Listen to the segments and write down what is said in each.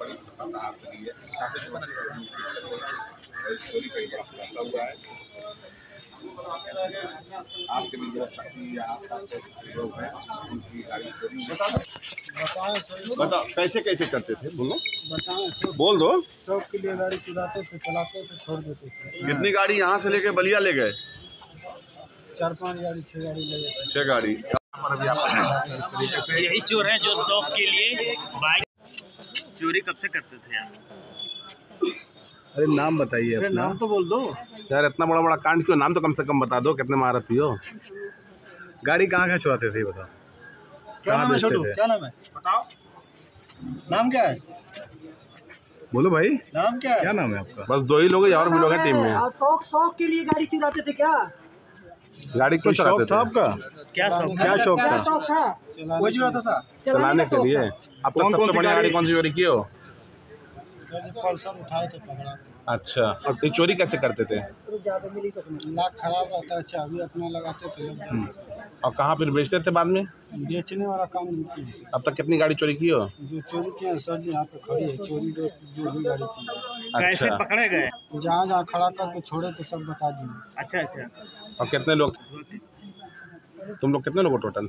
बड़ी सफलता हाथ लगी है। काफी समय से इस चोरी का बड़ा खुलासा हुआ है। आपके भी जो शक्ति या आपका लोग हैं उनकी गाड़ी चोरी बताओ कैसे कैसे करते थे, बोलो बताओ। बोल दो। शौक के लिए गाड़ी चुराते थे, चलाते थे, छोड़ देते थे। कितनी गाड़ी यहाँ से लेके बलिया ले गए? 4-5 गाड़ी 6 गाड़ी लगे। 6 गाड़ी। यही चोर हैं जो शौक के लिए बाइक चोरी कब से करते थे यार? अरे नाम बताइए अपना। नाम तो बोल दो यार, इतना बड़ा बड़ा कांड क्यों? नाम तो कम से कम बता दो, कितने महारथी हो? गाड़ी कहाँ चुराते थे बताओ? क्या नाम है बेचते छोटू? थे? क्या नाम है बताओ। नाम क्या है? बोलो भाई, नाम क्या है? क्या नाम है आपका? बस 2 ही लोग हैं, और भी लोग हैं टीम में। शौक के लिए गाड़ी चुराते थे क्या? गाड़ी क्यों कोई शौक चलाते था थे? आपका? क्या शौक? क्या शौक था? शौक था? कोई चुराता था? चलाने के लिए। अब तक सबसे बढ़िया गाड़ी कौन सी चोरी की हो? पल्सर उठाए थे, पकड़ा। अच्छा, और ये चोरी कैसे करते थे? लाख खराब रहता है, चाबी अपना लगाते थे। और कहाँ फिर बेचते थे बाद में? बेचने वाला काम नहीं किया। अब तक कितनी गाड़ी चोरी की हो? जो चोरी किया सर जी यहाँ पे खड़ी है, चोरी जो भी गाड़ी की है। कैसे अच्छा, पकड़े गए? जहाँ जहाँ खड़ा करके छोड़े थे सब बता दिए। अच्छा अच्छा। और कितने लोग? तुम लोग कितने लोग हो टोटल?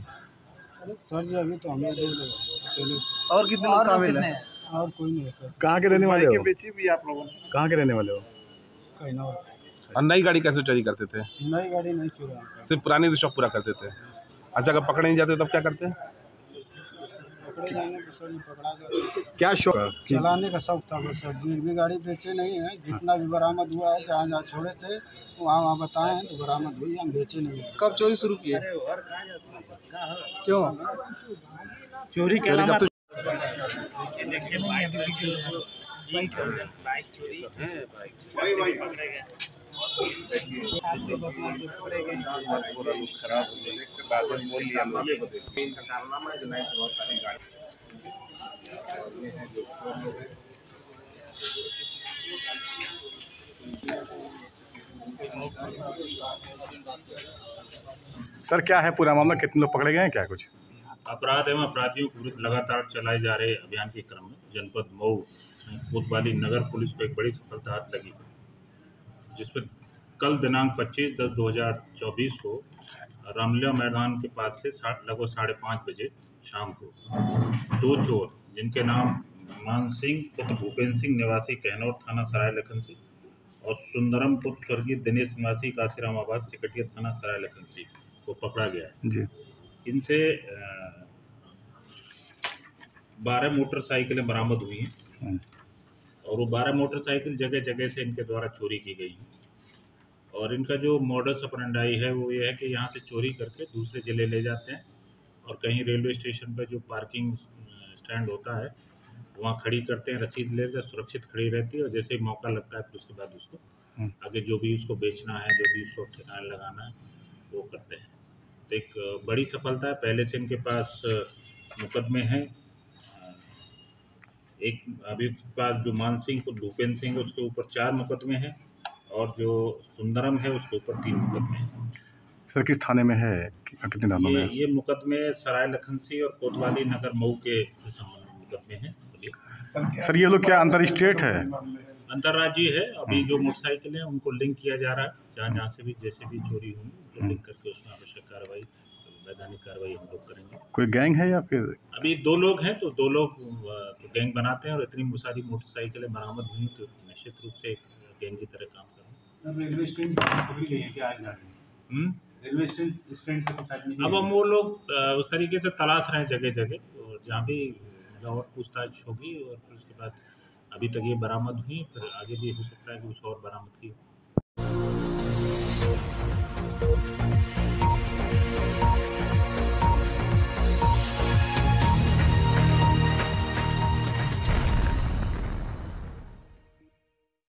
सर जी अभी तो हम लोग 2 लोग। और कितने लोग शामिल हैं? और कोई नहीं है सर। कहाँ के रहने वाले हो? बेची भी आप लोगों ने? कहाँ के रहने वाले हो? कहीं ना। और नई गाड़ी कैसे चोरी करते थे? नई गाड़ी नहीं चुरा सर। सिर्फ पुरानी शौक पूरा करते थे। अच्छा, अगर पकड़े नहीं जाते तब क्या करते? पकड़े जाने पर सर जी पकड़ा गया। क्या शौक? चलाने का शौक था बस सर जी। भी गाड़ी बेचे नहीं है, जितना भी बरामद हुआ है जहाँ जहाँ छोड़े थे वहाँ वहाँ बताए हैं तो बरामद हुई, हम बेचे नहीं है। कब चोरी शुरू किए? क्यों चोरी के चोरी कब से? खराब होने के बाद बोल लिया इनका कारनामा है जो नहीं बहुत सारी गाड़ी और ये है जो चोर लोग हैं। सर क्या है पूरा मामला? कितने लोग पकड़े गए हैं क्या कुछ? अपराध एवं अपराधियों के विरुद्ध लगातार चलाए जा रहे अभियान के क्रम में जनपद मऊ कोतवाली नगर पुलिस को एक बड़ी सफलता हाथ लगी, जिसमें कल दिनांक 25/10/2024 को रामलीला मैदान के पास से लगभग 5:30 बजे शाम को 2 चोर, जिनके नाम मान सिंह पुत्र भूपेंद्र सिंह निवासी कहनौर थाना सराय लखनसी और सुंदरम पुत्र स्वर्गीय दिनेश निवासी काशीराम आबाद सिकटिया थाना सराय लखनसी को पकड़ा गया है। जी। इनसे 12 मोटरसाइकिलें बरामद हुई हैं और वो 12 मोटरसाइकिल जगह जगह से इनके द्वारा चोरी की गई हैं। और इनका जो मॉडस ऑपरेंडी है वो ये है कि यहाँ से चोरी करके दूसरे ज़िले ले जाते हैं और कहीं रेलवे स्टेशन पर जो पार्किंग स्टैंड होता है वहाँ खड़ी करते हैं, रसीद ले लेते, सुरक्षित खड़ी रहती है और जैसे ही मौका लगता है फिर उसके बाद उसको आगे जो भी उसको बेचना है, जो भी उसको ठिकाने लगाना है वो करते हैं। तो एक बड़ी सफलता है। पहले से इनके पास मुकदमे हैं। एक अभी के पास जो मान सिंह को भूपेंद्र सिंह है उसके ऊपर 4 मुकदमे हैं और जो सुंदरम है उसके ऊपर 3 मुकदमे हैं। सर किस थाने में है? कितने थानों में? ये मुकदमे सराय लखनसी और कोतवाली नगर मऊ के से संबंधित मुकदमे हैं। सर ये लोग क्या अंतर स्टेट है? अंतर्राज्यीय है। अभी जो मोटरसाइकिल है उनको लिंक किया जा रहा है, जहाँ जहाँ से भी जैसे भी चोरी हुई तो लिंक करके उसमें आवश्यक कार्रवाई, वैधानिक कार्रवाई हम लोग करेंगे। कोई गैंग है या फिर? अभी 2 लोग हैं तो 2 लोग गैंग बनाते हैं और इतनी सारी मोटरसाइकिलें बरामद हुई तो निश्चित रूप से एक गैंग की तरह काम करेंगे। रेलवे स्टैंड पकड़ी गई है क्या आज गाड़ी? रेलवे स्टैंड से कुछ आदमी अब हम वो लोग उस तरीके से तलाश रहे हैं जगह जगह, और जहाँ भी और पूछताछ होगी और फिर उसके बाद अभी तक ये बरामद हुई, फिर आगे भी हो सकता है कि कुछ और बरामद की।